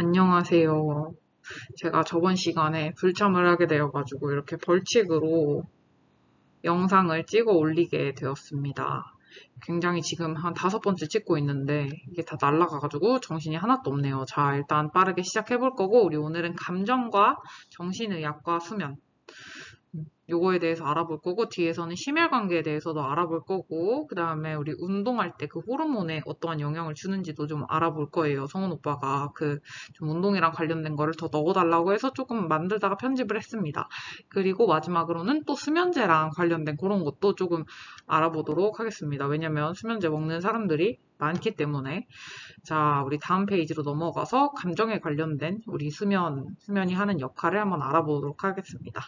안녕하세요. 제가 저번 시간에 불참을 하게 되어가지고 이렇게 벌칙으로 영상을 찍어 올리게 되었습니다. 굉장히 지금 한 5번째 찍고 있는데 이게 다 날라가가지고 정신이 하나도 없네요. 자, 일단 빠르게 시작해볼 거고 우리 오늘은 감정과 정신의학과 수면 요거에 대해서 알아볼 거고 뒤에서는 심혈관계에 대해서도 알아볼 거고 그 다음에 우리 운동할 때 그 호르몬에 어떠한 영향을 주는지도 좀 알아볼 거예요. 성훈 오빠가 그 좀 운동이랑 관련된 거를 더 넣어달라고 해서 조금 만들다가 편집을 했습니다. 그리고 마지막으로는 또 수면제랑 관련된 그런 것도 조금 알아보도록 하겠습니다. 왜냐면 수면제 먹는 사람들이 많기 때문에. 자, 우리 다음 페이지로 넘어가서 감정에 관련된 우리 수면이 하는 역할을 한번 알아보도록 하겠습니다.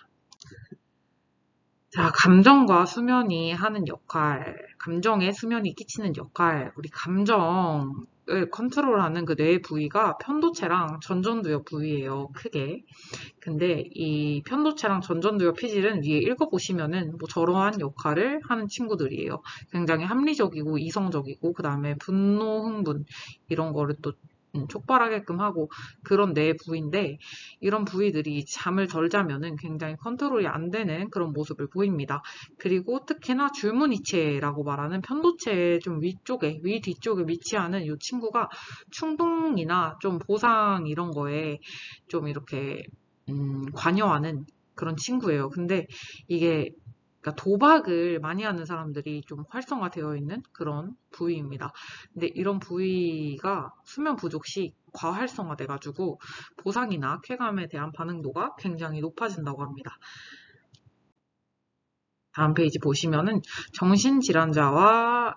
자, 감정과 수면이 하는 역할, 감정에 수면이 끼치는 역할, 우리 감정을 컨트롤하는 그 뇌 부위가 편도체랑 전전두엽 부위예요, 크게. 근데 이 편도체랑 전전두엽 피질은 위에 읽어보시면은 뭐 저러한 역할을 하는 친구들이에요. 굉장히 합리적이고 이성적이고, 그 다음에 분노, 흥분, 이런 거를 또 촉발하게끔 하고 그런 뇌 부위인데 이런 부위들이 잠을 덜 자면은 굉장히 컨트롤이 안 되는 그런 모습을 보입니다. 그리고 특히나 줄무니체라고 말하는 편도체 좀 위쪽에, 위 뒤쪽에 위치하는 이 친구가 충동이나 좀 보상 이런 거에 좀 이렇게 관여하는 그런 친구예요. 근데 이게 그러니까 도박을 많이 하는 사람들이 좀 활성화되어 있는 그런 부위입니다. 근데 이런 부위가 수면 부족 시 과활성화돼가지고 보상이나 쾌감에 대한 반응도가 굉장히 높아진다고 합니다. 다음 페이지 보시면은 정신질환과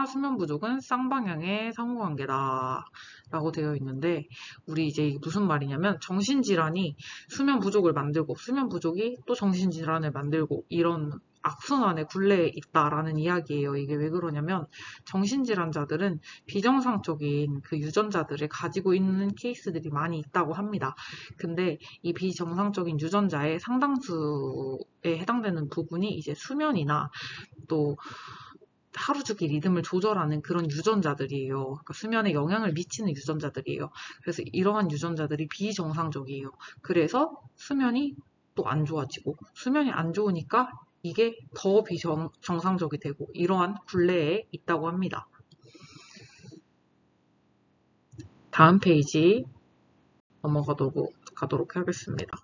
수면 부족은 쌍방향의 상호관계다 라고 되어 있는데 우리 이제 이게 무슨 말이냐면 정신질환이 수면 부족을 만들고 수면 부족이 또 정신질환을 만들고 이런 악순환의 굴레에 있다라는 이야기예요. 이게 왜 그러냐면 정신질환자들은 비정상적인 그 유전자들을 가지고 있는 케이스들이 많이 있다고 합니다. 근데 이 비정상적인 유전자의 상당수에 해당되는 부분이 이제 수면이나 또 하루주기 리듬을 조절하는 그런 유전자들이에요. 그러니까 수면에 영향을 미치는 유전자들이에요. 그래서 이러한 유전자들이 비정상적이에요. 그래서 수면이 또 안 좋아지고 수면이 안 좋으니까 이게 더 비정상적이 되고 이러한 굴레에 있다고 합니다. 다음 페이지 넘어가도록 하겠습니다.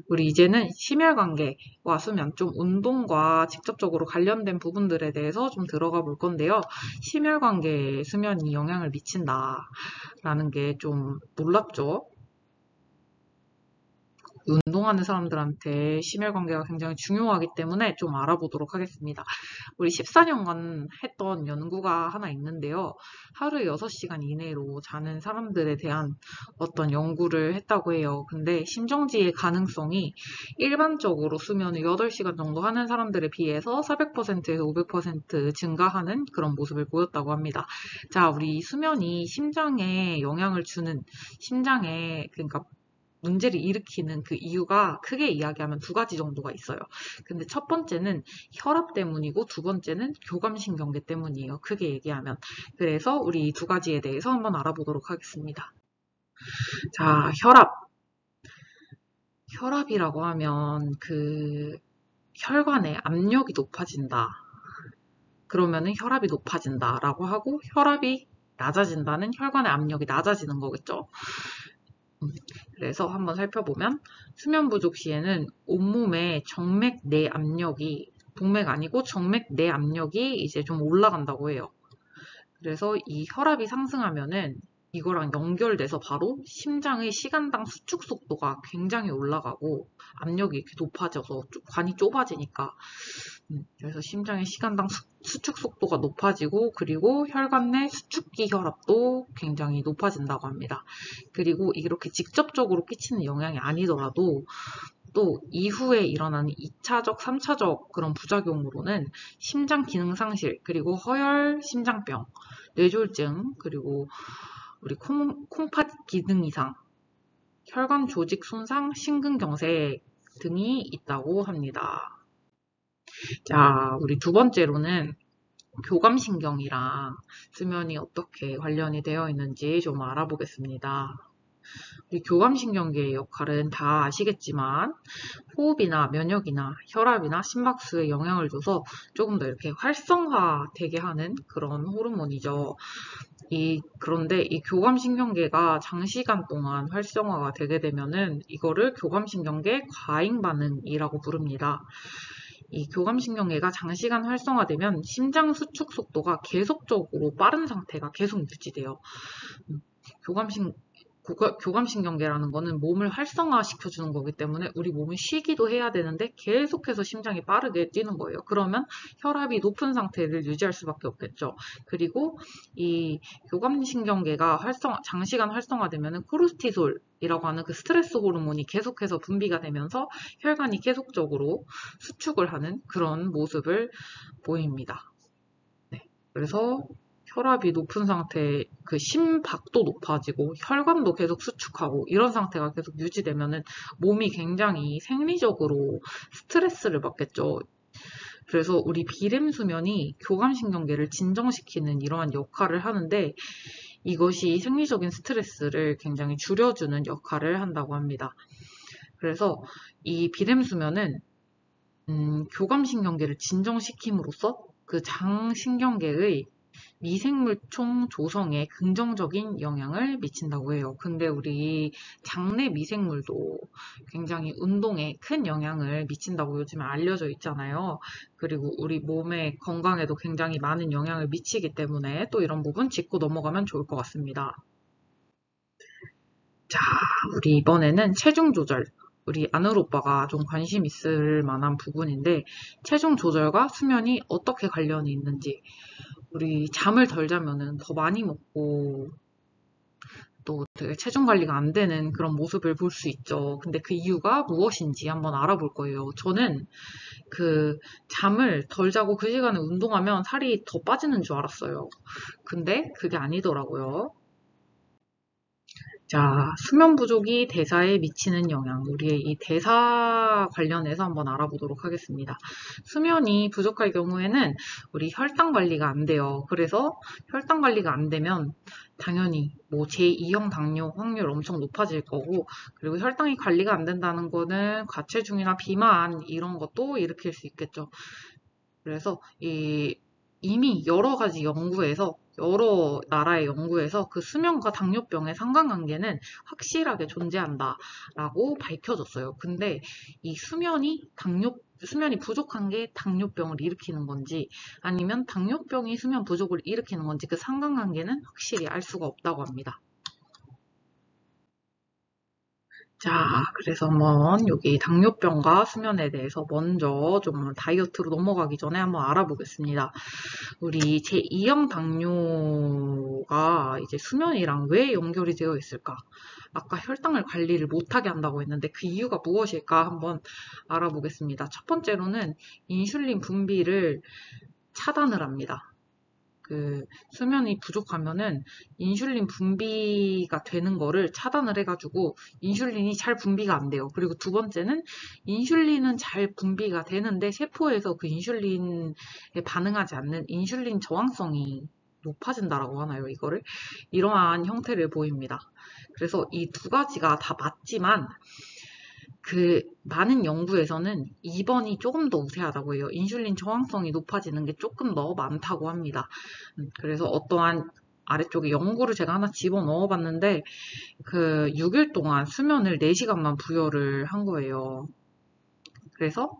우리 이제는 심혈관계와 수면, 좀 운동과 직접적으로 관련된 부분들에 대해서 좀 들어가 볼 건데요. 심혈관계에 수면이 영향을 미친다라는 게 좀 놀랍죠? 운동하는 사람들한테 심혈관계가 굉장히 중요하기 때문에 좀 알아보도록 하겠습니다. 우리 14년간 했던 연구가 하나 있는데요. 하루에 6시간 이내로 자는 사람들에 대한 어떤 연구를 했다고 해요. 근데 심정지의 가능성이 일반적으로 수면을 8시간 정도 하는 사람들에 비해서 400%에서 500% 증가하는 그런 모습을 보였다고 합니다. 자, 우리 수면이 심장에 영향을 주는 그러니까 문제를 일으키는 그 이유가 크게 이야기하면 2가지 정도가 있어요. 근데 첫 번째는 혈압 때문이고 두 번째는 교감신경계 때문이에요. 크게 얘기하면. 그래서 우리 이 2가지에 대해서 한번 알아보도록 하겠습니다. 자, 혈압이라고 하면 그 혈관의 압력이 높아진다. 그러면은 혈압이 높아진다라고 하고 혈압이 낮아진다는 혈관의 압력이 낮아지는 거겠죠. 그래서 한번 살펴보면 수면 부족 시에는 온몸의 정맥 내 압력이 동맥 아니고 정맥 내 압력이 이제 좀 올라간다고 해요. 그래서 이 혈압이 상승하면은 이거랑 연결돼서 바로 심장의 시간당 수축 속도가 굉장히 올라가고 압력이 이렇게 높아져서 관이 좁아지니까 그래서 심장의 시간당 수축 속도가 높아지고 그리고 혈관 내 수축기 혈압도 굉장히 높아진다고 합니다. 그리고 이렇게 직접적으로 끼치는 영향이 아니더라도 또 이후에 일어나는 2차적, 3차적 그런 부작용으로는 심장 기능 상실, 그리고 허혈 심장병, 뇌졸중, 그리고 우리 콩팥 기능 이상, 혈관 조직 손상, 심근경색 등이 있다고 합니다. 자, 우리 두 번째로는 교감신경이랑 수면이 어떻게 관련이 되어 있는지 좀 알아보겠습니다. 우리 교감신경계의 역할은 다 아시겠지만 호흡이나 면역이나 혈압이나 심박수에 영향을 줘서 조금 더 이렇게 활성화되게 하는 그런 호르몬이죠. 그런데 이 교감신경계가 장시간 동안 활성화가 되게 되면은 이거를 교감신경계 과잉 반응이라고 부릅니다. 이 교감신경계가 장시간 활성화되면 심장 수축 속도가 계속적으로 빠른 상태가 계속 유지돼요. 교감신 교감신경계라는 거는 몸을 활성화시켜주는 거기 때문에 우리 몸이 쉬기도 해야 되는데 계속해서 심장이 빠르게 뛰는 거예요. 그러면 혈압이 높은 상태를 유지할 수밖에 없겠죠. 그리고 이 교감신경계가 장시간 활성화되면 코르티솔이라고 하는 그 스트레스 호르몬이 계속해서 분비가 되면서 혈관이 계속적으로 수축을 하는 그런 모습을 보입니다. 네. 그래서 혈압이 높은 상태에 그 심박도 높아지고 혈관도 계속 수축하고 이런 상태가 계속 유지되면은 몸이 굉장히 생리적으로 스트레스를 받겠죠. 그래서 우리 비렘 수면이 교감신경계를 진정시키는 이러한 역할을 하는데 이것이 생리적인 스트레스를 굉장히 줄여주는 역할을 한다고 합니다. 그래서 이 비렘 수면은 교감신경계를 진정시킴으로써 그 장신경계의 미생물 총 조성에 긍정적인 영향을 미친다고 해요. 근데 우리 장내 미생물도 굉장히 운동에 큰 영향을 미친다고 요즘에 알려져 있잖아요. 그리고 우리 몸의 건강에도 굉장히 많은 영향을 미치기 때문에 또 이런 부분 짚고 넘어가면 좋을 것 같습니다. 자, 우리 이번에는 체중 조절. 우리 아늘 오빠가 좀 관심 있을 만한 부분인데 체중 조절과 수면이 어떻게 관련이 있는지 우리 잠을 덜 자면은 더 많이 먹고 또 되게 체중 관리가 안 되는 그런 모습을 볼 수 있죠. 근데 그 이유가 무엇인지 한번 알아볼 거예요. 저는 그 잠을 덜 자고 그 시간에 운동하면 살이 더 빠지는 줄 알았어요. 근데 그게 아니더라고요. 자, 수면 부족이 대사에 미치는 영향. 우리의 이 대사 관련해서 한번 알아보도록 하겠습니다. 수면이 부족할 경우에는 우리 혈당 관리가 안 돼요. 그래서 혈당 관리가 안 되면 당연히 뭐 제2형 당뇨 확률 엄청 높아질 거고, 그리고 혈당이 관리가 안 된다는 거는 과체중이나 비만 이런 것도 일으킬 수 있겠죠. 그래서 이미 여러 가지 연구에서 여러 나라의 연구에서 그 수면과 당뇨병의 상관관계는 확실하게 존재한다라고 밝혀졌어요. 근데 이 수면이 부족한 게 당뇨병을 일으키는 건지 아니면 당뇨병이 수면 부족을 일으키는 건지 그 상관관계는 확실히 알 수가 없다고 합니다. 자, 그래서 한번 여기 당뇨병과 수면에 대해서 먼저 좀 다이어트로 넘어가기 전에 한번 알아보겠습니다. 우리 제2형 당뇨가 이제 수면이랑 왜 연결이 되어 있을까? 아까 혈당을 관리를 못하게 한다고 했는데 그 이유가 무엇일까? 한번 알아보겠습니다. 첫 번째로는 인슐린 분비를 차단을 합니다. 그 수면이 부족하면은 인슐린 분비가 되는 거를 차단을 해가지고 인슐린이 잘 분비가 안 돼요. 그리고 두 번째는 인슐린은 잘 분비가 되는데 세포에서 그 인슐린에 반응하지 않는 인슐린 저항성이 높아진다라고 하나요, 이거를? 이러한 형태를 보입니다. 그래서 이 두 가지가 다 맞지만 그 많은 연구에서는 2번이 조금 더 우세하다고 해요. 인슐린 저항성이 높아지는 게 조금 더 많다고 합니다. 그래서 어떠한 아래쪽에 연구를 제가 하나 집어넣어 봤는데 그 6일 동안 수면을 4시간만 부여를 한 거예요. 그래서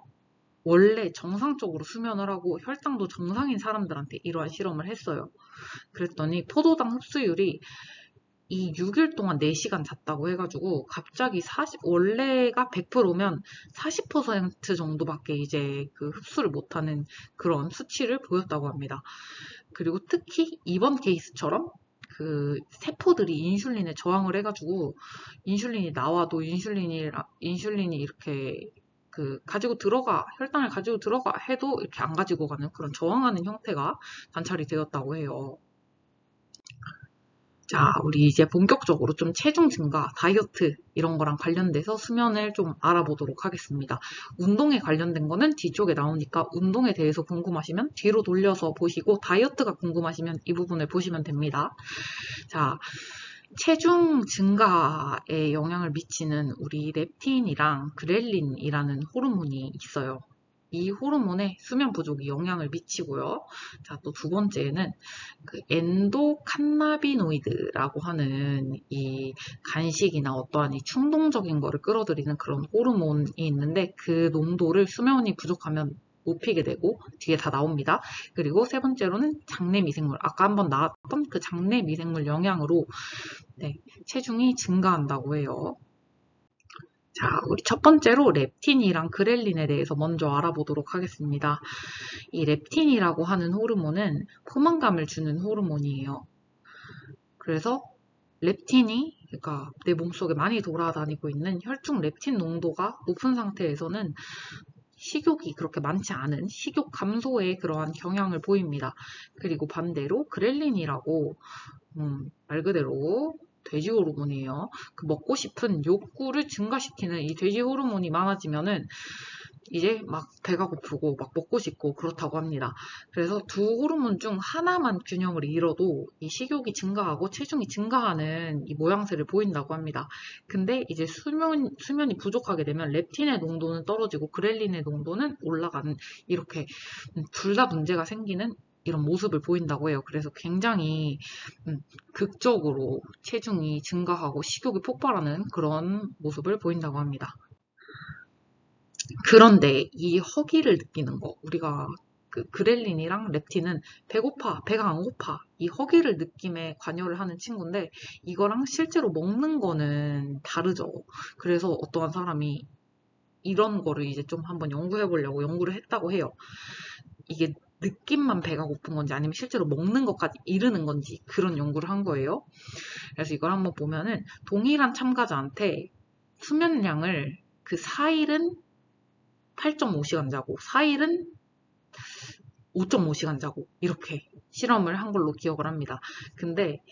원래 정상적으로 수면을 하고 혈당도 정상인 사람들한테 이러한 실험을 했어요. 그랬더니 포도당 흡수율이 이 6일 동안 4시간 잤다고 해가지고 갑자기 원래가 100%면 40% 정도밖에 이제 그 흡수를 못하는 그런 수치를 보였다고 합니다. 그리고 특히 이번 케이스처럼 그 세포들이 인슐린에 저항을 해가지고 인슐린이 나와도 인슐린이 이렇게 그 혈당을 가지고 들어가 해도 이렇게 안 가지고 가는 그런 저항하는 형태가 관찰이 되었다고 해요. 자, 우리 이제 본격적으로 좀 체중 증가, 다이어트 이런 거랑 관련돼서 수면을 좀 알아보도록 하겠습니다. 운동에 관련된 거는 뒤쪽에 나오니까 운동에 대해서 궁금하시면 뒤로 돌려서 보시고 다이어트가 궁금하시면 이 부분을 보시면 됩니다. 자, 체중 증가에 영향을 미치는 우리 렙틴이랑 그렐린이라는 호르몬이 있어요. 이 호르몬에 수면 부족이 영향을 미치고요. 자, 또 두 번째는 그 엔도칸나비노이드라고 하는 이 간식이나 어떠한 이 충동적인 거를 끌어들이는 그런 호르몬이 있는데 그 농도를 수면이 부족하면 높이게 되고 뒤에 다 나옵니다. 그리고 세 번째로는 장내 미생물, 아까 한번 나왔던 그 장내 미생물 영향으로 체중이 증가한다고 해요. 자, 우리 첫 번째로 렙틴이랑 그렐린에 대해서 먼저 알아보도록 하겠습니다. 이 렙틴이라고 하는 호르몬은 포만감을 주는 호르몬이에요. 그래서 렙틴이 그러니까 내 몸속에 많이 돌아다니고 있는 혈중 렙틴 농도가 높은 상태에서는 식욕이 그렇게 많지 않은 식욕 감소에 그러한 경향을 보입니다. 그리고 반대로 그렐린이라고 말 그대로 돼지 호르몬이에요. 그 먹고 싶은 욕구를 증가시키는 이 돼지 호르몬이 많아지면은 이제 막 배가 고프고 막 먹고 싶고 그렇다고 합니다. 그래서 두 호르몬 중 하나만 균형을 잃어도 이 식욕이 증가하고 체중이 증가하는 이 모양새를 보인다고 합니다. 근데 이제 수면이 부족하게 되면 렙틴의 농도는 떨어지고 그렐린의 농도는 올라가는 이렇게 둘 다 문제가 생기는 이런 모습을 보인다고 해요. 그래서 굉장히 극적으로 체중이 증가하고 식욕이 폭발하는 그런 모습을 보인다고 합니다. 그런데 이 허기를 느끼는 거, 우리가 그 그렐린이랑 렙틴은 배고파, 배가 안 고파, 이 허기를 느낌에 관여를 하는 친구인데 이거랑 실제로 먹는 거는 다르죠. 그래서 어떠한 사람이 이런 거를 이제 좀 한번 연구해 보려고 연구를 했다고 해요. 이게 느낌만 배가 고픈 건지 아니면 실제로 먹는 것까지 이르는 건지 그런 연구를 한 거예요. 그래서 이걸 한번 보면은 동일한 참가자한테 수면량을 그 4일은 8.5시간 자고 4일은 5.5시간 자고 이렇게 실험을 한 걸로 기억을 합니다. 근데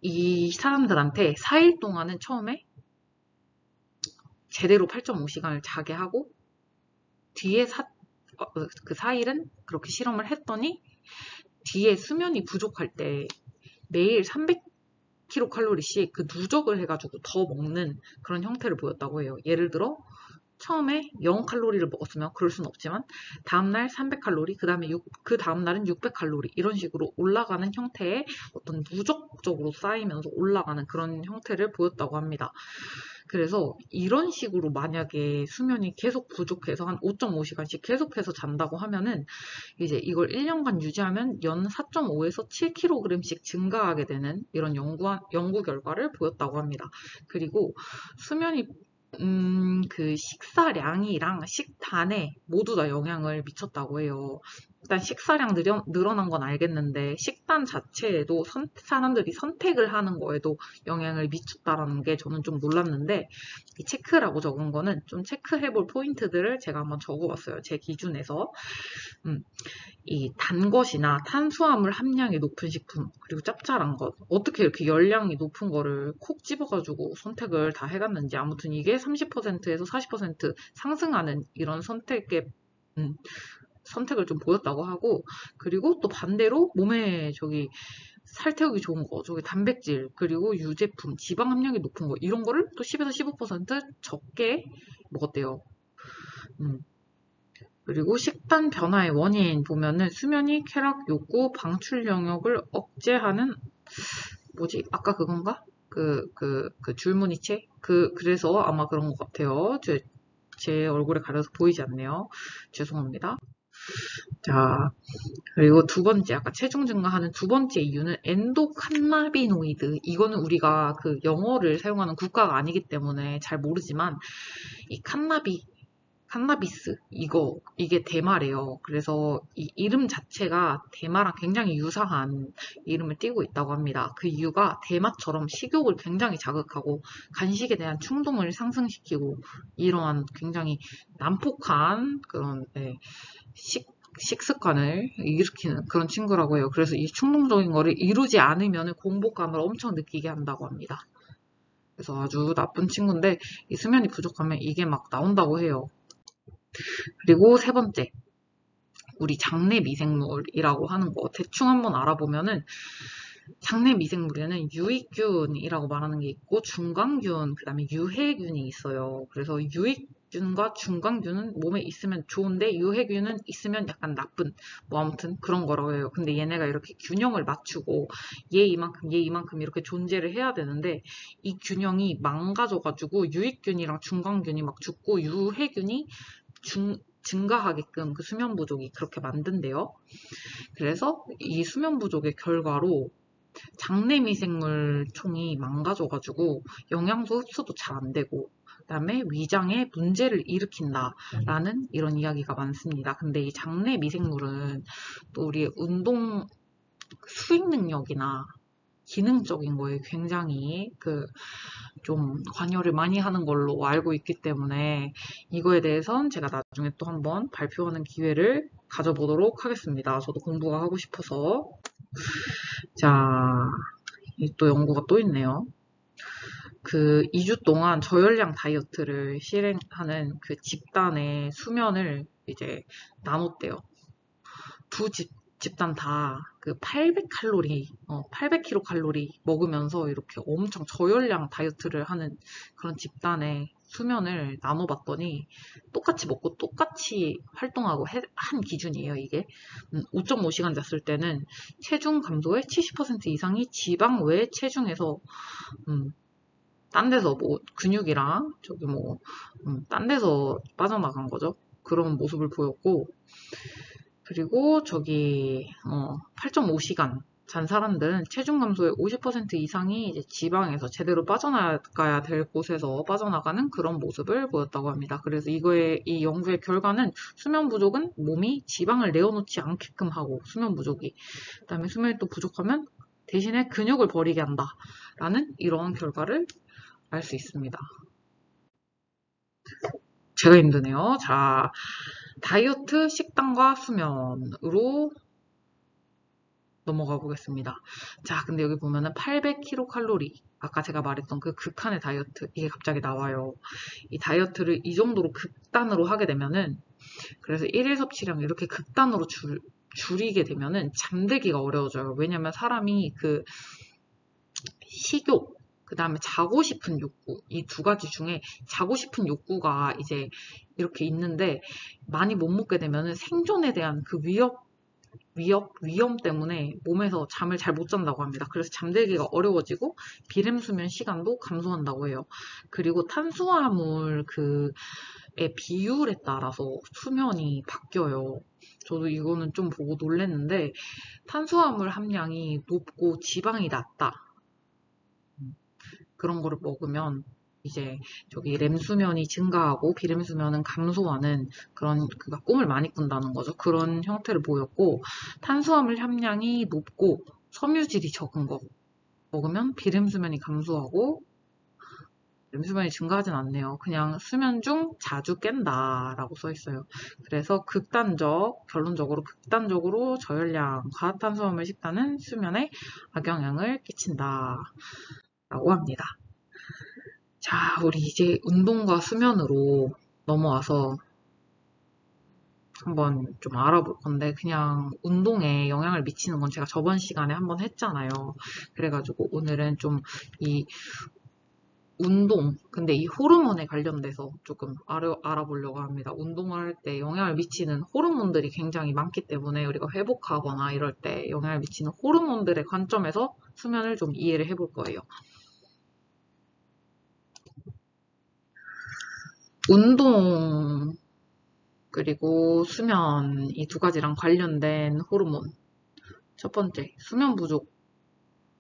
이 사람들한테 4일 동안은 처음에 제대로 8.5시간을 자게 하고 뒤에 그 4일은 그렇게 실험을 했더니 뒤에 수면이 부족할 때 매일 300kcal씩 그 누적을 해가지고 더 먹는 그런 형태를 보였다고 해요. 예를 들어 처음에 0칼로리를 먹었으면 그럴 수는 없지만 다음날 300칼로리, 그 다음날은 600칼로리 이런 식으로 올라가는 형태의 어떤 누적적으로 쌓이면서 올라가는 그런 형태를 보였다고 합니다. 그래서 이런 식으로 만약에 수면이 계속 부족해서 한 5.5시간씩 계속해서 잔다고 하면은 이제 이걸 1년간 유지하면 연 4.5에서 7kg씩 증가하게 되는 이런 연구 결과를 보였다고 합니다. 그리고 수면이 그 식사량이랑 식단에 모두 다 영향을 미쳤다고 해요. 일단 식사량 늘어난 건 알겠는데 식단 자체에도 사람들이 선택을 하는 거에도 영향을 미쳤다라는 게 저는 좀 놀랐는데 이 체크라고 적은 거는 좀 체크해볼 포인트들을 제가 한번 적어봤어요. 제 기준에서 이 단 것이나 탄수화물 함량이 높은 식품 그리고 짭짤한 것 어떻게 이렇게 열량이 높은 거를 콕 집어가지고 선택을 다 해갔는지 아무튼 이게 30%에서 40% 상승하는 이런 선택을 좀 보였다고 하고 그리고 또 반대로 몸에 살 태우기 좋은 거, 단백질, 그리고 유제품, 지방 함량이 높은 거 이런 거를 또 10에서 15% 적게 먹었대요. 그리고 식단 변화의 원인 보면은 수면이 쾌락 욕구 방출 영역을 억제하는 아까 그건가? 그 줄무늬체? 그래서 아마 그런 것 같아요. 제 얼굴에 가려서 보이지 않네요. 죄송합니다. 자, 그리고 두 번째, 아까 체중 증가하는 두 번째 이유는 엔도칸나비노이드. 이거는 우리가 그 영어를 사용하는 국가가 아니기 때문에 잘 모르지만, 이 칸나비스, 이게 대마래요. 그래서 이 이름 자체가 대마랑 굉장히 유사한 이름을 띠고 있다고 합니다. 그 이유가 대마처럼 식욕을 굉장히 자극하고 간식에 대한 충동을 상승시키고 이러한 굉장히 난폭한 그런 식습관을 일으키는 그런 친구라고 해요. 그래서 이 충동적인 거를 이루지 않으면 공복감을 엄청 느끼게 한다고 합니다. 그래서 아주 나쁜 친구인데 이 수면이 부족하면 이게 막 나온다고 해요. 그리고 세 번째, 우리 장내 미생물이라고 하는 거 대충 한번 알아보면은 장내 미생물에는 유익균이라고 말하는 게 있고 중간균, 그 다음에 유해균이 있어요. 그래서 유익균과 중간균은 몸에 있으면 좋은데 유해균은 있으면 약간 나쁜, 뭐 아무튼 그런 거라고 해요. 근데 얘네가 이렇게 균형을 맞추고 얘 이만큼 얘 이만큼 이렇게 존재를 해야 되는데 이 균형이 망가져가지고 유익균이랑 중간균이 막 죽고 유해균이 증가하게끔 그 수면 부족이 그렇게 만든대요. 그래서 이 수면 부족의 결과로 장내 미생물 총이 망가져가지고 영양소 흡수도 잘 안 되고 그다음에 위장에 문제를 일으킨다라는 이런 이야기가 많습니다. 근데 이 장내 미생물은 또 우리의 운동 수행 능력이나 기능적인 거에 굉장히 좀 관여를 많이 하는 걸로 알고 있기 때문에 이거에 대해선 제가 나중에 또 한번 발표하는 기회를 가져보도록 하겠습니다. 저도 공부가 하고 싶어서. 자, 또 연구가 또 있네요. 2주 동안 저열량 다이어트를 실행하는 그 집단의 수면을 이제 나눴대요. 두 집단 다 800칼로리, 800kcal 먹으면서 이렇게 엄청 저열량 다이어트를 하는 그런 집단의 수면을 나눠봤더니 똑같이 먹고 똑같이 활동하고 한 기준이에요, 이게. 5.5시간 잤을 때는 체중 감소의 70% 이상이 지방 외 체중에서 딴 데서 뭐 근육이랑 딴 데서 빠져나간 거죠. 그런 모습을 보였고, 그리고 8.5시간 잔 사람들은 체중 감소의 50% 이상이 이제 지방에서 제대로 빠져나가야 될 곳에서 빠져나가는 그런 모습을 보였다고 합니다. 그래서 이 연구의 결과는 수면 부족은 몸이 지방을 내어놓지 않게끔 하고 수면 부족이 그다음에 수면이 또 부족하면 대신에 근육을 버리게 한다라는 이런 결과를 알 수 있습니다. 제가 힘드네요. 자, 다이어트, 식단과 수면으로 넘어가 보겠습니다. 자, 근데 여기 보면은 800kcal, 아까 제가 말했던 그 극한의 다이어트, 이게 갑자기 나와요. 이 다이어트를 이 정도로 극단으로 하게 되면은, 그래서 1일 섭취량 이렇게 극단으로 줄이게 되면은 잠들기가 어려워져요. 왜냐면 사람이 식욕, 그 다음에 자고 싶은 욕구, 이 두 가지 중에 자고 싶은 욕구가 이제 이렇게 있는데 많이 못 먹게 되면은 생존에 대한 그 위험 때문에 몸에서 잠을 잘 못 잔다고 합니다. 그래서 잠들기가 어려워지고 비렘 수면 시간도 감소한다고 해요. 그리고 탄수화물 의 비율에 따라서 수면이 바뀌어요. 저도 이거는 좀 보고 놀랐는데 탄수화물 함량이 높고 지방이 낮다. 그런 거를 먹으면 이제 렘 수면이 증가하고 비렘 수면은 감소하는 그런 꿈을 많이 꾼다는 거죠. 그런 형태를 보였고 탄수화물 함량이 높고 섬유질이 적은 거 먹으면 비렘 수면이 감소하고 렘 수면이 증가하진 않네요. 그냥 수면 중 자주 깬다라고 써 있어요. 그래서 결론적으로 극단적으로 저열량 과탄수화물 식단은 수면에 악영향을 끼친다라고 합니다. 자, 우리 이제 운동과 수면으로 넘어와서 한번 좀 알아볼 건데, 그냥 운동에 영향을 미치는 건 제가 저번 시간에 한번 했잖아요. 그래가지고 오늘은 좀 이 근데 이 호르몬에 관련돼서 조금 알아보려고 합니다. 운동을 할 때 영향을 미치는 호르몬들이 굉장히 많기 때문에 우리가 회복하거나 이럴 때 영향을 미치는 호르몬들의 관점에서 수면을 좀 이해를 해볼 거예요. 운동 그리고 수면 이 두 가지랑 관련된 호르몬. 첫 번째, 수면 부족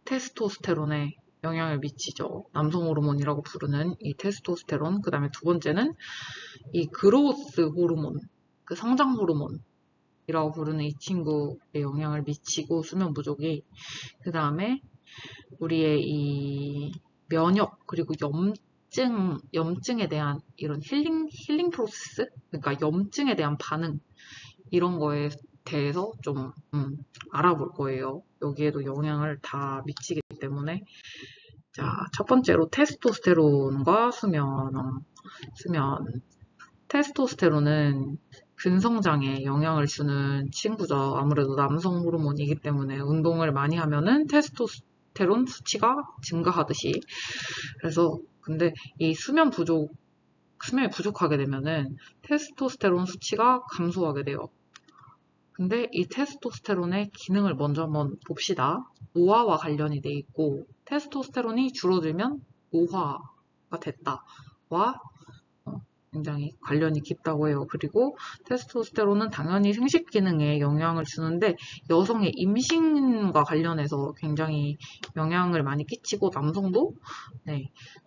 테스토스테론에 영향을 미치죠. 남성 호르몬이라고 부르는 이 테스토스테론. 그 다음에 두 번째는 이 그로스 호르몬, 성장 호르몬이라고 부르는 이 친구에 영향을 미치고 수면 부족이. 그 다음에 우리의 이 면역 그리고 염증에 대한 이런 힐링 프로세스, 그러니까 염증에 대한 반응, 이런 거에 대해서 좀 알아볼 거예요. 여기에도 영향을 다 미치기 때문에. 자, 첫 번째로 테스토스테론과 수면. 테스토스테론은 근성장에 영향을 주는 친구죠. 아무래도 남성 호르몬이기 때문에 운동을 많이 하면은 테스토스테론 수치가 증가하듯이. 그래서 근데 이 수면이 부족하게 되면은 테스토스테론 수치가 감소하게 돼요. 근데 이 테스토스테론의 기능을 먼저 한번 봅시다. 노화와 관련이 돼 있고, 테스토스테론이 줄어들면 노화가 됐다와 굉장히 관련이 깊다고 해요. 그리고 테스토스테론은 당연히 생식 기능에 영향을 주는데 여성의 임신과 관련해서 굉장히 영향을 많이 끼치고 남성도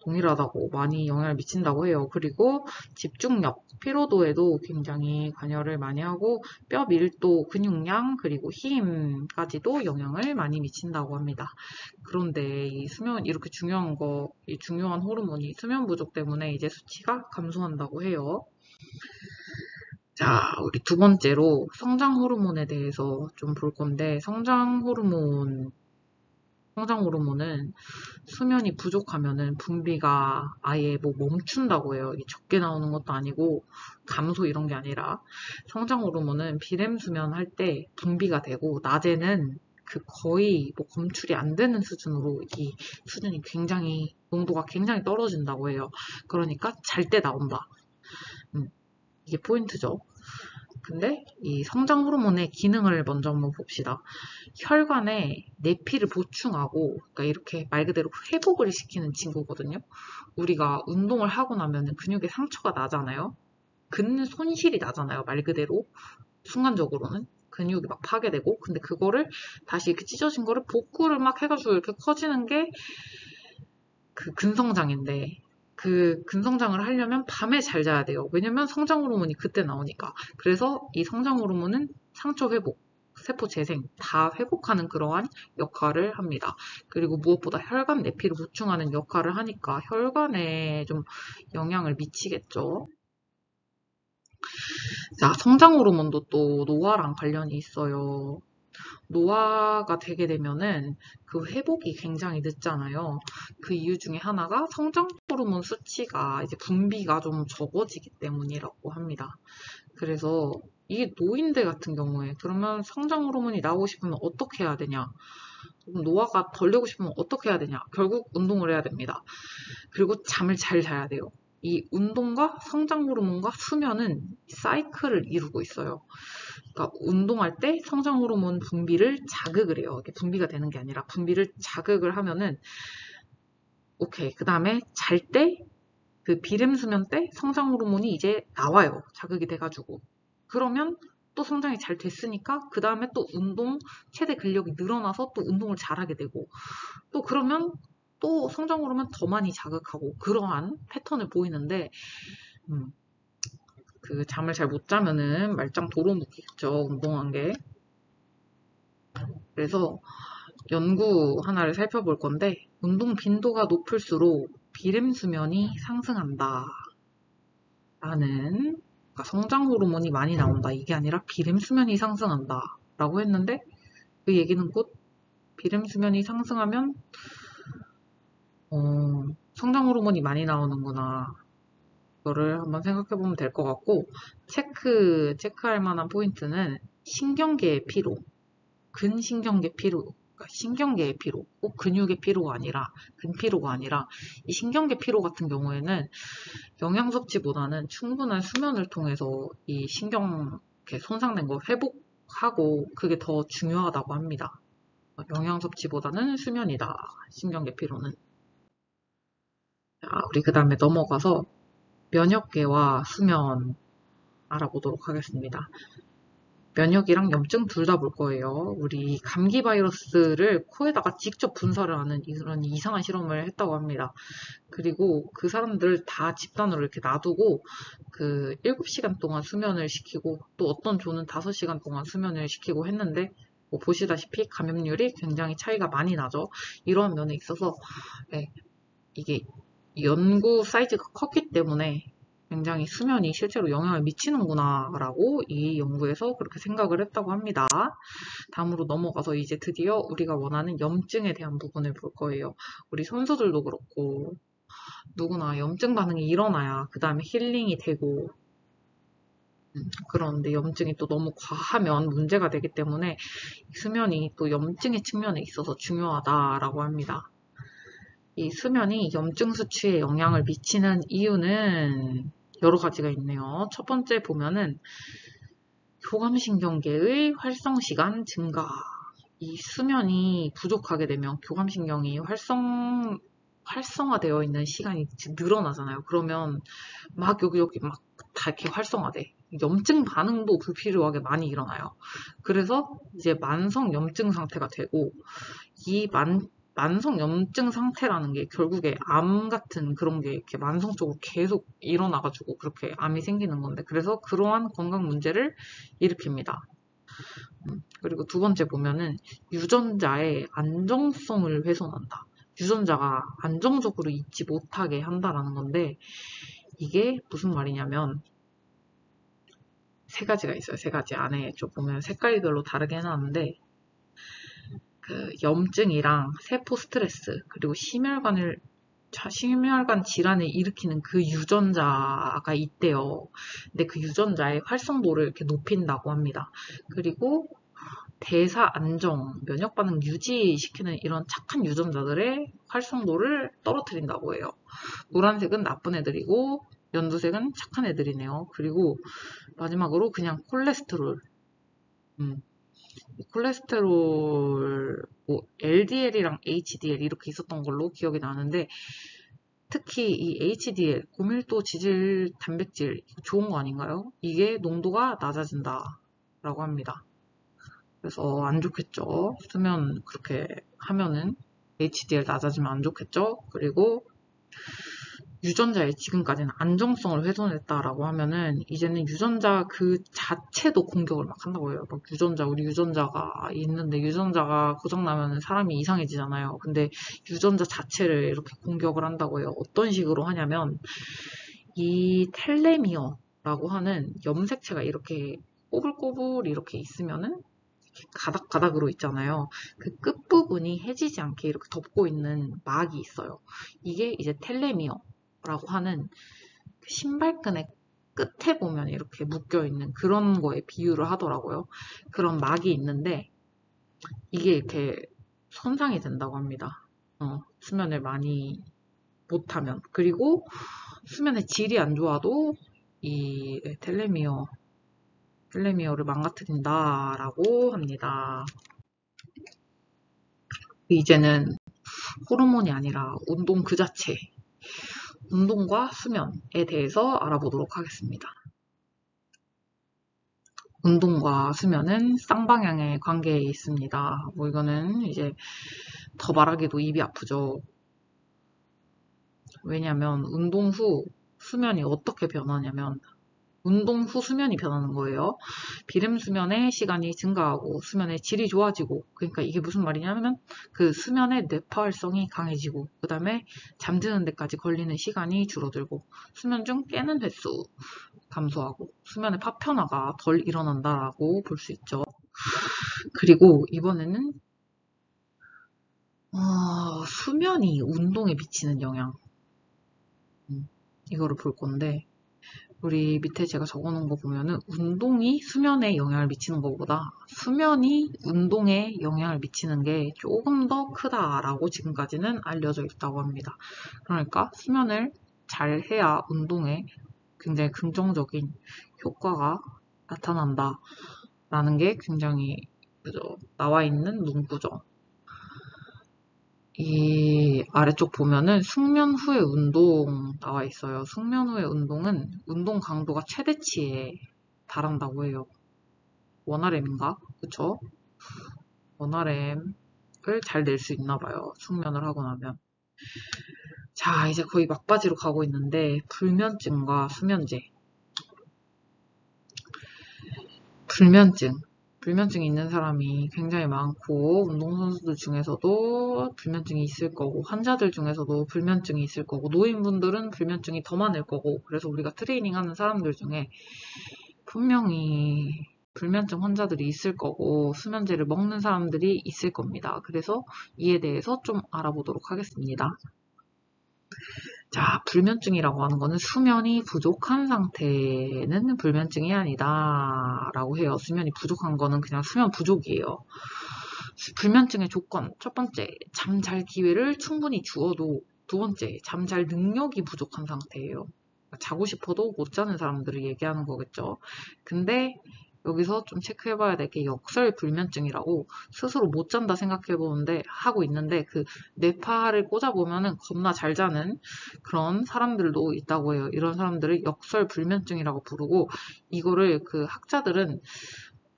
동일하다고 많이 영향을 미친다고 해요. 그리고 집중력, 피로도에도 굉장히 관여를 많이 하고 뼈 밀도, 근육량, 그리고 힘까지도 영향을 많이 미친다고 합니다. 그런데 이 수면 이렇게 이 중요한 호르몬이 수면 부족 때문에 이제 수치가 감소한다고 해요. 자, 우리 두 번째로 성장 호르몬에 대해서 좀 볼 건데 성장 호르몬은 수면이 부족하면은 분비가 아예 멈춘다고 해요. 이게 적게 나오는 것도 아니고 감소 이런 게 아니라 성장 호르몬은 비렘 수면할 때 분비가 되고 낮에는 거의 검출이 안 되는 수준으로 이 수준이 농도가 굉장히 떨어진다고 해요. 그러니까 잘 때 나온다. 이게 포인트죠. 근데 이 성장 호르몬의 기능을 먼저 한번 봅시다. 혈관에 내피를 보충하고, 그러니까 이렇게 말 그대로 회복을 시키는 친구거든요. 우리가 운동을 하고 나면 근육에 상처가 나잖아요. 근손실이 나잖아요. 말 그대로. 순간적으로는. 근육이 막 파괴되고. 근데 그거를 다시 이렇게 찢어진 거를 복구를 막 해가지고 이렇게 커지는 게 근성장인데, 근성장을 하려면 밤에 잘 자야 돼요. 왜냐면 성장 호르몬이 그때 나오니까. 그래서 이 성장 호르몬은 상처 회복, 세포 재생 다 회복하는 그러한 역할을 합니다. 그리고 무엇보다 혈관 내피를 보충하는 역할을 하니까 혈관에 좀 영향을 미치겠죠. 자, 성장 호르몬도 또 노화랑 관련이 있어요. 노화가 되게 되면은 회복이 굉장히 늦잖아요. 그 이유 중에 하나가 성장 호르몬 수치가 이제 분비가 좀 적어지기 때문이라고 합니다. 그래서 이게 노인들 같은 경우에 그러면 성장 호르몬이 나오고 싶으면 어떻게 해야 되냐? 노화가 덜 되고 싶으면 어떻게 해야 되냐? 결국 운동을 해야 됩니다. 그리고 잠을 잘 자야 돼요. 이 운동과 성장 호르몬과 수면은 사이클을 이루고 있어요. 그러니까 운동할 때 성장 호르몬 분비를 자극을 해요. 이게 분비가 되는 게 아니라 분비를 자극을 하면은 오케이. 그 다음에 잘 때 비렘 수면 때 성장 호르몬이 이제 나와요. 자극이 돼가지고. 그러면 또 성장이 잘 됐으니까 그 다음에 또 최대 근력이 늘어나서 또 운동을 잘하게 되고 또 그러면 또 성장 호르몬 더 많이 자극하고 그러한 패턴을 보이는데 잠을 잘 못 자면은 말짱 도루묵이겠죠. 운동한 게. 그래서 연구 하나를 살펴볼 건데 운동 빈도가 높을수록 비렘 수면이 상승한다. 그러니까 성장 호르몬이 많이 나온다. 이게 아니라 비렘 수면이 상승한다. 라고 했는데 그 얘기는 곧 비렘 수면이 상승하면 성장 호르몬이 많이 나오는구나. 그거를 한번 생각해 보면 될 것 같고 체크할 만한 포인트는 신경계의 피로, 근신경계 피로, 그러니까 신경계의 피로, 꼭 근육의 피로가 아니라 근피로가 아니라 이 신경계 피로 같은 경우에는 영양 섭취보다는 충분한 수면을 통해서 이 신경 손상된 거 회복하고 그게 더 중요하다고 합니다. 영양 섭취보다는 수면이다. 신경계 피로는. 자, 우리 그 다음에 넘어가서 면역계와 수면 알아보도록 하겠습니다. 면역이랑 염증 둘 다 볼 거예요. 우리 감기 바이러스를 코에다가 직접 분사를 하는 이런 이상한 실험을 했다고 합니다. 그리고 그 사람들 다 집단으로 이렇게 놔두고 7시간 동안 수면을 시키고 또 어떤 조는 5시간 동안 수면을 시키고 했는데 보시다시피 감염률이 굉장히 차이가 많이 나죠. 이러한 면에 있어서 이게 연구 사이즈가 컸기 때문에 굉장히 수면이 실제로 영향을 미치는구나 라고 이 연구에서 그렇게 생각을 했다고 합니다. 다음으로 넘어가서 이제 드디어 우리가 원하는 염증에 대한 부분을 볼 거예요. 우리 선수들도 그렇고 누구나 염증 반응이 일어나야 그 다음에 힐링이 되고 그런데 염증이 또 너무 과하면 문제가 되기 때문에 수면이 또 염증의 측면에 있어서 중요하다라고 합니다. 이 수면이 염증 수치에 영향을 미치는 이유는 여러 가지가 있네요. 첫 번째 보면은 교감신경계의 활성시간 증가. 이 수면이 부족하게 되면 교감신경이 활성화되어 있는 시간이 늘어나잖아요. 그러면 막 여기 막 다 이렇게 활성화돼. 염증 반응도 불필요하게 많이 일어나요. 그래서 이제 만성 염증 상태가 되고 이 만성 염증 상태라는 게 결국에 암 같은 그런 게 이렇게 만성적으로 계속 일어나가지고 그렇게 암이 생기는 건데 그래서 그러한 건강 문제를 일으킵니다. 그리고 두 번째 보면은 유전자의 안정성을 훼손한다. 유전자가 안정적으로 있지 못하게 한다라는 건데 이게 무슨 말이냐면 세 가지가 있어요. 세 가지 안에 좀 보면 색깔별로 다르게 해놨는데 그 염증이랑 세포 스트레스 그리고 심혈관 질환을 일으키는 그 유전자가 있대요. 근데 그 유전자의 활성도를 이렇게 높인다고 합니다. 그리고 대사 안정, 면역 반응 유지시키는 이런 착한 유전자들의 활성도를 떨어뜨린다고 해요. 노란색은 나쁜 애들이고 연두색은 착한 애들이네요. 그리고 마지막으로 그냥 콜레스테롤. 콜레스테롤 뭐 LDL이랑 HDL 이렇게 있었던 걸로 기억이 나는데 특히 이 HDL, 고밀도 지질 단백질 좋은 거 아닌가요? 이게 농도가 낮아진다라고 합니다. 그래서 안 좋겠죠. 수면 그렇게 하면은 HDL 낮아지면 안 좋겠죠. 그리고 유전자의 지금까지는 안정성을 훼손했다라고 하면은 이제는 유전자 그 자체도 공격을 막 한다고 해요. 막 우리 유전자가 있는데 유전자가 고장나면 사람이 이상해지잖아요. 근데 유전자 자체를 이렇게 공격을 한다고 해요. 어떤 식으로 하냐면 이 텔레미어라고 하는 염색체가 이렇게 꼬불꼬불 이렇게 있으면은 가닥가닥으로 있잖아요. 그 끝부분이 해지지 않게 이렇게 덮고 있는 막이 있어요. 이게 이제 텔레미어라고 하는 신발끈의 끝에 보면 이렇게 묶여있는 그런 거에 비유를 하더라고요. 그런 막이 있는데 이게 이렇게 손상이 된다고 합니다. 수면을 많이 못하면. 그리고 수면의 질이 안 좋아도 이 텔레미어를 망가뜨린다라고 합니다. 이제는 호르몬이 아니라 운동 그 자체, 운동과 수면에 대해서 알아보도록 하겠습니다. 운동과 수면은 쌍방향의 관계에 있습니다. 뭐 이거는 이제 더 말하기도 입이 아프죠. 왜냐면 운동 후 수면이 어떻게 변하냐면 운동 후 수면이 변하는 거예요. 비름 수면의 시간이 증가하고 수면의 질이 좋아지고 그러니까 이게 무슨 말이냐면 그 수면의 뇌파 활성이 강해지고 그 다음에 잠드는 데까지 걸리는 시간이 줄어들고 수면 중 깨는 횟수 감소하고 수면의 파편화가 덜 일어난다라고 볼 수 있죠. 그리고 이번에는 수면이 운동에 미치는 영향 이거를 볼 건데 우리 밑에 제가 적어놓은 거 보면은 운동이 수면에 영향을 미치는 것보다 수면이 운동에 영향을 미치는 게 조금 더 크다라고 지금까지는 알려져 있다고 합니다. 그러니까 수면을 잘 해야 운동에 굉장히 긍정적인 효과가 나타난다라는 게 굉장히 나와 있는 문구죠. 이 아래쪽 보면은 숙면 후의 운동 나와 있어요. 숙면 후의 운동은 운동 강도가 최대치에 달한다고 해요. 원RM인가? 그쵸? 원RM을 잘 낼 수 있나 봐요. 숙면을 하고 나면. 자, 이제 거의 막바지로 가고 있는데 불면증과 수면제. 불면증. 불면증이 있는 사람이 굉장히 많고, 운동선수들 중에서도 불면증이 있을 거고, 환자들 중에서도 불면증이 있을 거고, 노인분들은 불면증이 더 많을 거고, 그래서 우리가 트레이닝 하는 사람들 중에 분명히 불면증 환자들이 있을 거고, 수면제를 먹는 사람들이 있을 겁니다. 그래서 이에 대해서 좀 알아보도록 하겠습니다. 자, 불면증이라고 하는 거는 수면이 부족한 상태는 불면증이 아니다 라고 해요. 수면이 부족한 거는 그냥 수면 부족이에요. 불면증의 조건, 첫 번째, 잠잘 기회를 충분히 주어도, 두 번째, 잠잘 능력이 부족한 상태예요. 자고 싶어도 못 자는 사람들을 얘기하는 거겠죠. 근데 여기서 좀 체크해봐야 될 게 역설불면증이라고 스스로 못 잔다 생각해보는데 하고 있는데 그 뇌파를 꽂아보면은 겁나 잘 자는 그런 사람들도 있다고 해요. 이런 사람들을 역설불면증이라고 부르고 이거를 그 학자들은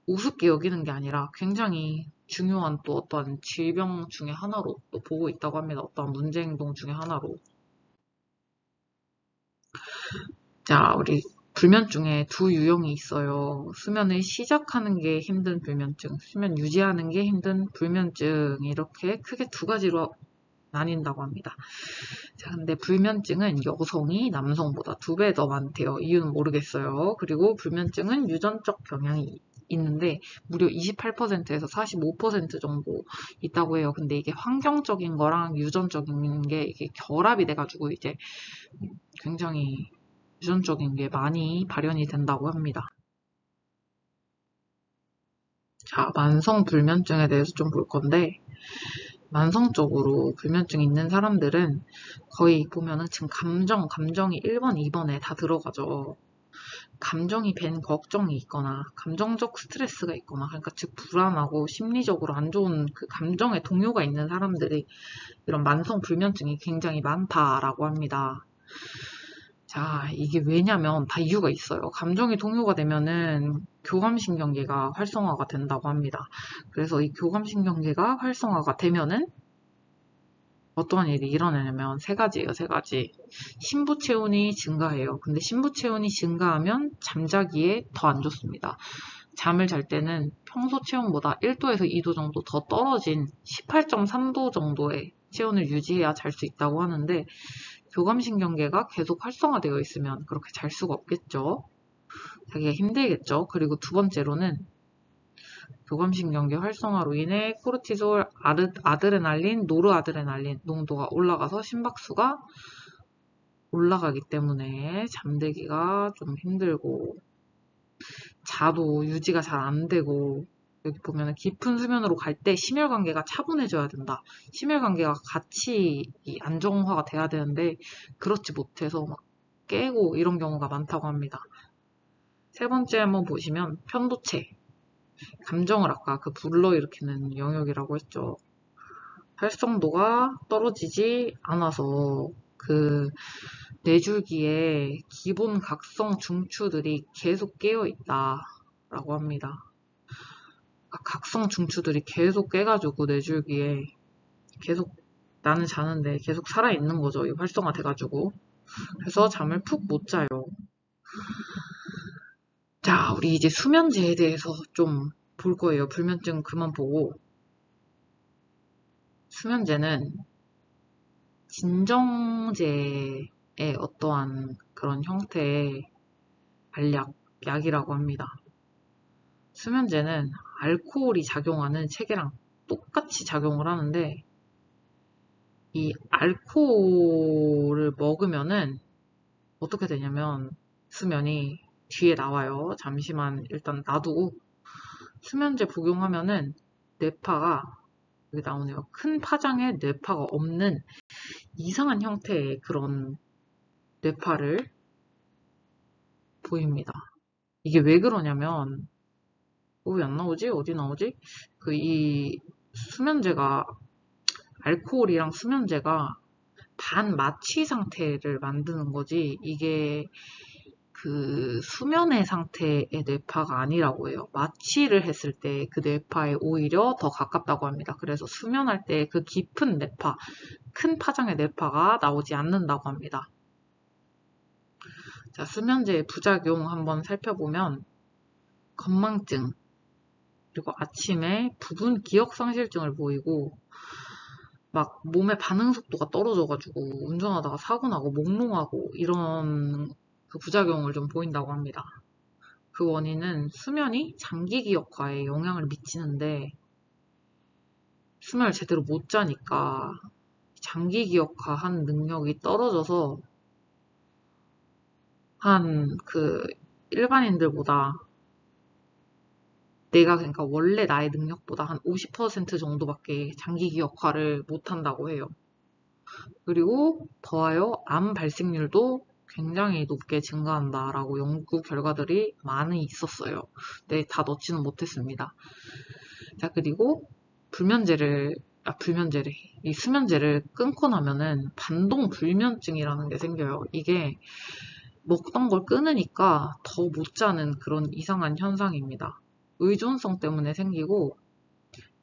우습게 여기는 게 아니라 굉장히 중요한 또 어떤 질병 중에 하나로 또 보고 있다고 합니다. 어떤 문제 행동 중에 하나로. 자, 우리 불면증에 두 유형이 있어요. 수면을 시작하는 게 힘든 불면증, 수면 유지하는 게 힘든 불면증 이렇게 크게 두 가지로 나뉜다고 합니다. 자, 근데 불면증은 여성이 남성보다 2배 더 많대요. 이유는 모르겠어요. 그리고 불면증은 유전적 경향이 있는데 무려 28%에서 45% 정도 있다고 해요. 근데 이게 환경적인 거랑 유전적인 게 이게 결합이 돼가지고 이제 굉장히 유전적인 게 많이 발현이 된다고 합니다. 자, 만성 불면증에 대해서 좀 볼 건데 만성적으로 불면증이 있는 사람들은 거의 보면은 지금 감정이 1번, 2번에 다 들어가죠. 감정이 밴 걱정이 있거나 감정적 스트레스가 있거나 그러니까 즉 불안하고 심리적으로 안 좋은 그 감정의 동요가 있는 사람들이 이런 만성 불면증이 굉장히 많다라고 합니다. 자, 이게 왜냐면 다 이유가 있어요. 감정이 동요가 되면은 교감신경계가 활성화가 된다고 합니다. 그래서 이 교감신경계가 활성화가 되면은 어떠한 일이 일어나냐면 세 가지예요, 세 가지. 심부체온이 증가해요. 근데 심부체온이 증가하면 잠자기에 더 안 좋습니다. 잠을 잘 때는 평소 체온보다 1도에서 2도 정도 더 떨어진 18.3도 정도의 체온을 유지해야 잘 수 있다고 하는데 교감신경계가 계속 활성화되어 있으면 그렇게 잘 수가 없겠죠. 자기가 힘들겠죠. 그리고 두 번째로는 교감신경계 활성화로 인해 코르티솔, 아드레날린, 노르아드레날린 농도가 올라가서 심박수가 올라가기 때문에 잠들기가 좀 힘들고 자도 유지가 잘 안 되고 여기 보면 깊은 수면으로 갈 때 심혈관계가 차분해져야 된다. 심혈관계가 같이 안정화가 돼야 되는데 그렇지 못해서 막 깨고 이런 경우가 많다고 합니다. 세 번째 한번 보시면 편도체. 감정을 아까 그 불러일으키는 영역이라고 했죠. 활성도가 떨어지지 않아서 그 뇌줄기에 기본 각성 중추들이 계속 깨어 있다라고 합니다. 각성 중추들이 계속 깨가지고 뇌줄기에 계속 나는 자는데 계속 살아있는 거죠. 이 활성화 돼가지고. 그래서 잠을 푹 못 자요. 자, 우리 이제 수면제에 대해서 좀 볼 거예요. 불면증 그만 보고. 수면제는 진정제의 어떠한 그런 형태의 약이라고 합니다. 수면제는 알코올이 작용하는 체계랑 똑같이 작용을 하는데 이 알코올을 먹으면은 어떻게 되냐면 수면이 뒤에 나와요. 잠시만 일단 놔두고 수면제 복용하면은 뇌파가 여기 나오네요. 큰 파장의 뇌파가 없는 이상한 형태의 그런 뇌파를 보입니다. 이게 왜 그러냐면 왜 안 나오지? 어디 나오지? 이 수면제가 알코올이랑 수면제가 반마취 상태를 만드는 거지 이게 그 수면의 상태의 뇌파가 아니라고 해요. 마취를 했을 때 그 뇌파에 오히려 더 가깝다고 합니다. 그래서 수면할 때 그 깊은 뇌파, 큰 파장의 뇌파가 나오지 않는다고 합니다. 자, 수면제의 부작용 한번 살펴보면 건망증, 그리고 아침에 부분 기억상실증을 보이고 막 몸의 반응 속도가 떨어져가지고 운전하다가 사고 나고 몽롱하고 이런 그 부작용을 좀 보인다고 합니다. 그 원인은 수면이 장기 기억화에 영향을 미치는데 수면을 제대로 못 자니까 장기 기억화한 능력이 떨어져서 한 그 일반인들보다 내가 그러니까 원래 나의 능력보다 한 50% 정도밖에 장기 기억화를 못 한다고 해요. 그리고 더하여 암 발생률도 굉장히 높게 증가한다라고 연구 결과들이 많이 있었어요. 네, 다 넣지는 못했습니다. 자, 그리고 불면제래. 이 수면제를 끊고 나면은 반동 불면증이라는 게 생겨요. 이게 먹던 걸 끊으니까 더 못 자는 그런 이상한 현상입니다. 의존성 때문에 생기고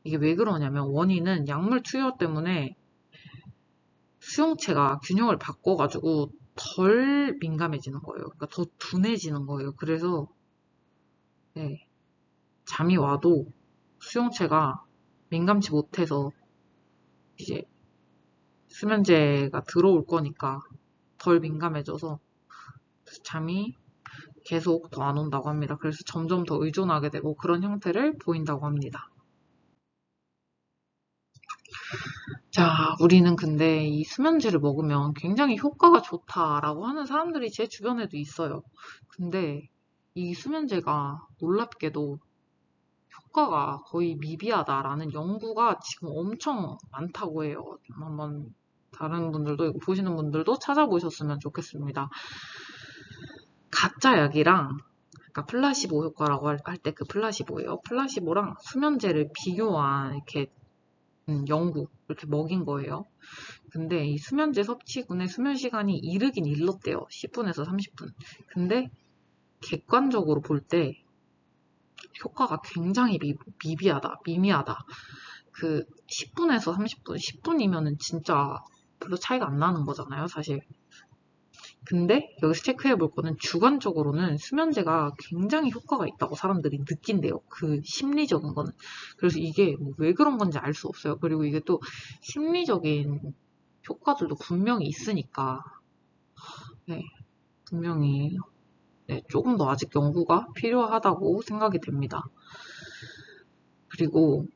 이게 왜 그러냐면 원인은 약물 투여 때문에 수용체가 균형을 바꿔가지고 덜 민감해지는 거예요. 그러니까 더 둔해지는 거예요. 그래서 네, 잠이 와도 수용체가 민감치 못해서 이제 수면제가 들어올 거니까 덜 민감해져서 잠이 계속 더 안 온다고 합니다. 그래서 점점 더 의존하게 되고 그런 형태를 보인다고 합니다. 자, 우리는 근데 이 수면제를 먹으면 굉장히 효과가 좋다라고 하는 사람들이 제 주변에도 있어요. 근데 이 수면제가 놀랍게도 효과가 거의 미비하다라는 연구가 지금 엄청 많다고 해요. 한번 다른 분들도 이거 보시는 분들도 찾아보셨으면 좋겠습니다. 가짜 약이랑 그러니까 플라시보 효과라고 할 때 그 플라시보예요. 플라시보랑 수면제를 비교한 이렇게 연구 이렇게 먹인 거예요. 근데 이 수면제 섭취군의 수면 시간이 이르긴 일렀대요. 10분에서 30분. 근데 객관적으로 볼 때 효과가 굉장히 미미하다. 그 10분에서 30분, 10분이면은 진짜 별로 차이가 안 나는 거잖아요, 사실. 근데 여기서 체크해 볼 거는 주관적으로는 수면제가 굉장히 효과가 있다고 사람들이 느낀대요. 그 심리적인 거는. 그래서 이게 뭐왜 그런 건지 알 수 없어요. 그리고 이게 또 심리적인 효과들도 분명히 있으니까 네, 분명히 네, 조금 더 아직 연구가 필요하다고 생각이 됩니다. 그리고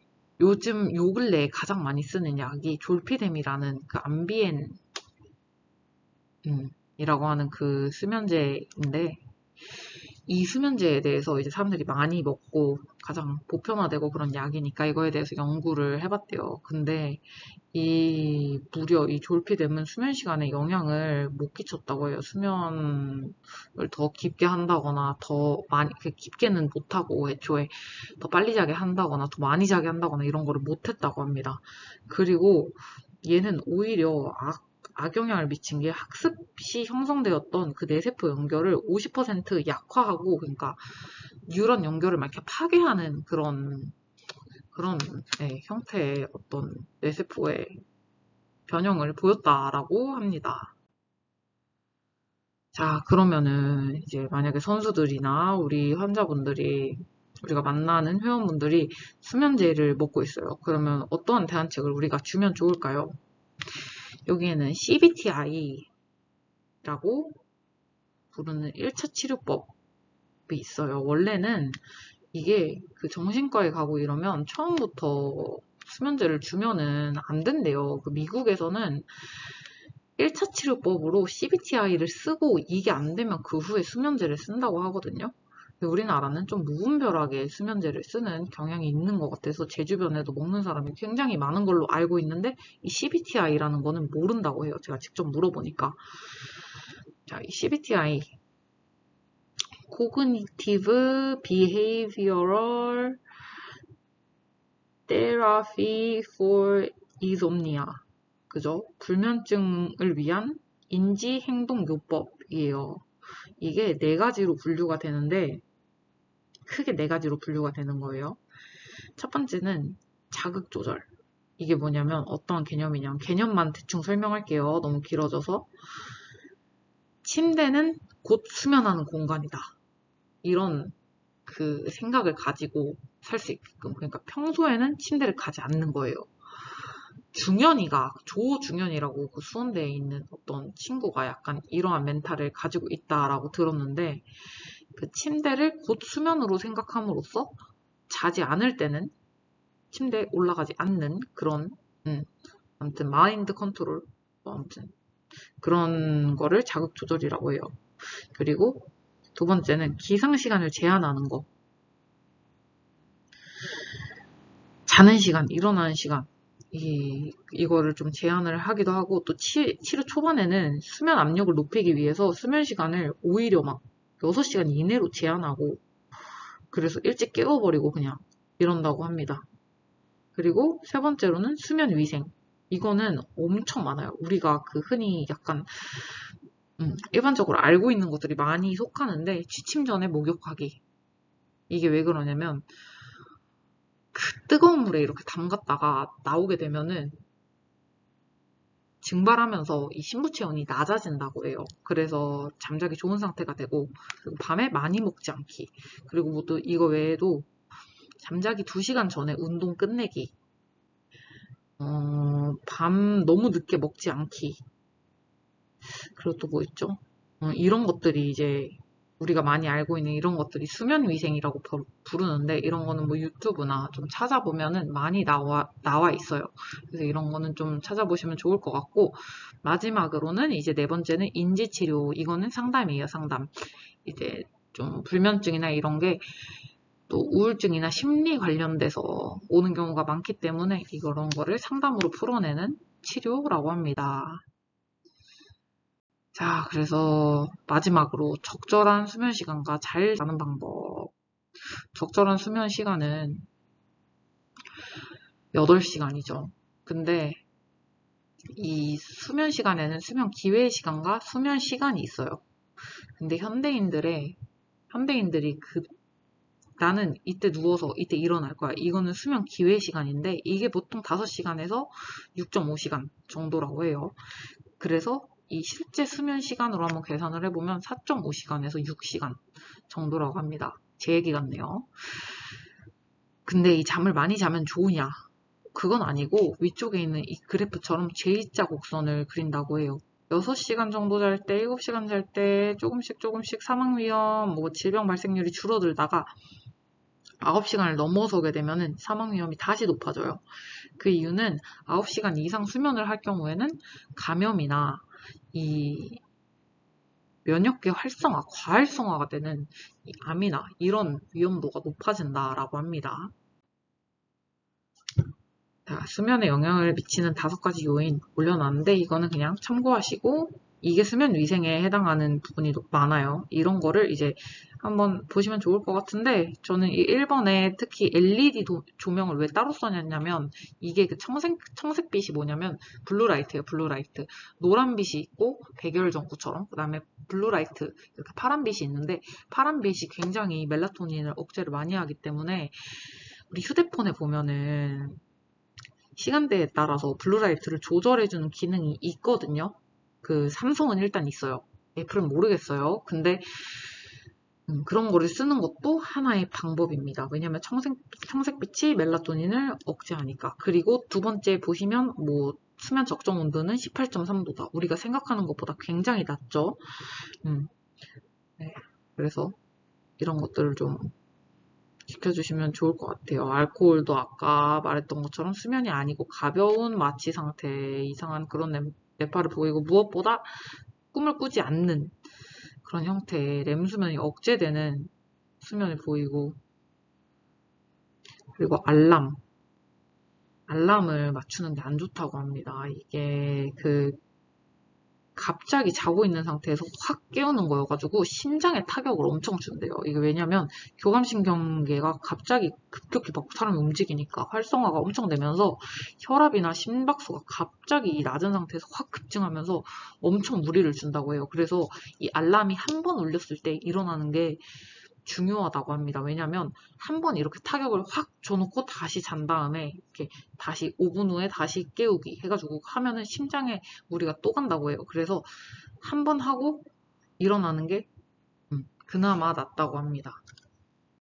요즘 요 근래에 가장 많이 쓰는 약이 졸피뎀이라는 그 암비엔 이라고 하는 그 수면제인데 이 수면제에 대해서 이제 사람들이 많이 먹고 가장 보편화되고 그런 약이니까 이거에 대해서 연구를 해봤대요. 근데 무려 이 졸피뎀은 수면 시간에 영향을 못 끼쳤다고 해요. 수면을 더 깊게 한다거나 더 많이 깊게는 못하고 애초에 더 빨리 자게 한다거나 더 많이 자게 한다거나 이런 거를 못했다고 합니다. 그리고 얘는 오히려 악영향을 미친 게 학습 시 형성되었던 그 뇌세포 연결을 50% 약화하고 그러니까 뉴런 연결을 막 이렇게 파괴하는 그런 네, 형태의 어떤 뇌세포의 변형을 보였다라고 합니다. 자, 그러면은 이제 만약에 선수들이나 우리 환자분들이 우리가 만나는 회원분들이 수면제를 먹고 있어요. 그러면 어떠한 대안책을 우리가 주면 좋을까요? 여기에는 CBTI라고 부르는 1차 치료법이 있어요. 원래는 이게 그 정신과에 가고 이러면 처음부터 수면제를 주면은 안 된대요. 그 미국에서는 1차 치료법으로 CBTI를 쓰고 이게 안 되면 그 후에 수면제를 쓴다고 하거든요. 근데 우리나라는 좀 무분별하게 수면제를 쓰는 경향이 있는 것 같아서 제 주변에도 먹는 사람이 굉장히 많은 걸로 알고 있는데 이 CBTI라는 거는 모른다고 해요. 제가 직접 물어보니까. 자, 이 CBTI Cognitive Behavioral Therapy for Insomnia. 그죠? 불면증을 위한 인지행동요법이에요. 이게 네 가지로 분류가 되는데, 크게 네 가지로 분류가 되는 거예요. 첫 번째는 자극 조절. 이게 뭐냐면 어떤 개념이냐면, 개념만 대충 설명할게요. 너무 길어져서. 침대는 곧 수면하는 공간이다. 이런 그 생각을 가지고 살 수 있게끔. 그러니까 평소에는 침대를 가지 않는 거예요. 조중현이라고 그 수원대에 있는 어떤 친구가 약간 이러한 멘탈을 가지고 있다라고 들었는데, 그 침대를 곧 수면으로 생각함으로써 자지 않을 때는 침대에 올라가지 않는 그런, 아무튼 마인드 컨트롤, 아무튼 그런 거를 자극 조절이라고 해요. 그리고 두 번째는 기상 시간을 제한하는 거. 자는 시간, 일어나는 시간. 이거를 좀 제한을 하기도 하고, 또 치료 초반에는 수면 압력을 높이기 위해서 수면 시간을 오히려 막 6시간 이내로 제한하고, 그래서 일찍 깨워버리고 그냥 이런다고 합니다. 그리고 세 번째로는 수면 위생. 이거는 엄청 많아요. 우리가 그 흔히 약간 일반적으로 알고 있는 것들이 많이 속하는데, 취침 전에 목욕하기. 이게 왜 그러냐면 그 뜨거운 물에 이렇게 담갔다가 나오게 되면은 증발하면서 이 신부 체온이 낮아진다고 해요. 그래서 잠자기 좋은 상태가 되고, 그리고 밤에 많이 먹지 않기. 그리고 뭐 또 이거 외에도 잠자기 2시간 전에 운동 끝내기. 밤 너무 늦게 먹지 않기. 그리고 또 뭐 있죠? 이런 것들이 이제 우리가 많이 알고 있는 이런 것들이 수면 위생이라고 부르는데, 이런 거는 뭐 유튜브나 좀 찾아보면은 많이 나와 있어요. 그래서 이런 거는 좀 찾아보시면 좋을 것 같고, 마지막으로는 이제 네 번째는 인지치료. 이거는 상담이에요, 상담. 이제 좀 불면증이나 이런 게 또 우울증이나 심리 관련돼서 오는 경우가 많기 때문에 이런 거를 상담으로 풀어내는 치료라고 합니다. 자, 그래서 마지막으로 적절한 수면 시간과 잘 자는 방법. 적절한 수면 시간은 8시간이죠. 근데 이 수면 시간에는 수면 기회 시간과 수면 시간이 있어요. 근데 현대인들이 나는 이때 누워서 이때 일어날 거야. 이거는 수면 기회 시간인데, 이게 보통 5시간에서 6.5시간 정도라고 해요. 그래서 이 실제 수면 시간으로 한번 계산을 해보면 4.5시간에서 6시간 정도라고 합니다. 제 얘기 같네요. 근데 이 잠을 많이 자면 좋으냐? 그건 아니고, 위쪽에 있는 이 그래프처럼 J자 곡선을 그린다고 해요. 6시간 정도 잘 때, 7시간 잘 때 조금씩 사망 위험, 뭐 질병 발생률이 줄어들다가 9시간을 넘어서게 되면 사망 위험이 다시 높아져요. 그 이유는 9시간 이상 수면을 할 경우에는 감염이나 이 면역계 활성화, 과활성화가 되는 이 암이나 이런 위험도가 높아진다라고 합니다. 자, 수면에 영향을 미치는 5가지 요인 올려놨는데, 이거는 그냥 참고하시고, 이게 수면 위생에 해당하는 부분이 많아요. 이런 거를 이제 한번 보시면 좋을 것 같은데, 저는 이 1번에 특히 LED 조명을 왜 따로 써냐면, 이게 그 청색빛이 뭐냐면 블루라이트예요, 블루라이트. 노란빛이 있고 백열전구처럼, 그 다음에 블루라이트, 이렇게 파란빛이 있는데, 파란빛이 굉장히 멜라토닌을 억제를 많이 하기 때문에, 우리 휴대폰에 보면은 시간대에 따라서 블루라이트를 조절해주는 기능이 있거든요. 그 삼성은 일단 있어요. 애플은 모르겠어요. 근데 그런 거를 쓰는 것도 하나의 방법입니다. 왜냐면 청색빛이 멜라토닌을 억제하니까. 그리고 두 번째 보시면 뭐 수면 적정 온도는 18.3도다. 우리가 생각하는 것보다 굉장히 낮죠. 네. 그래서 이런 것들을 좀 지켜주시면 좋을 것 같아요. 알코올도 아까 말했던 것처럼 수면이 아니고 가벼운 마취 상태, 이상한 그런 뇌파를 보이고, 무엇보다 꿈을 꾸지 않는 그런 형태의 렘수면이 억제되는 수면을 보이고, 그리고 알람을 맞추는 게 안 좋다고 합니다. 이게 갑자기 자고 있는 상태에서 확 깨우는 거여가지고 심장에 타격을 엄청 준대요. 이게 왜냐면 교감신경계가 갑자기 급격히 막 사람이 움직이니까 활성화가 엄청 되면서 혈압이나 심박수가 갑자기 이 낮은 상태에서 확 급증하면서 엄청 무리를 준다고 해요. 그래서 이 알람이 한 번 울렸을 때 일어나는 게 중요하다고 합니다. 왜냐면 한 번 이렇게 타격을 확 줘놓고 다시 잔 다음에 이렇게 다시 5분 후에 다시 깨우기 해가지고 하면은 심장에 무리가 또 간다고 해요. 그래서 한 번 하고 일어나는 게 그나마 낫다고 합니다.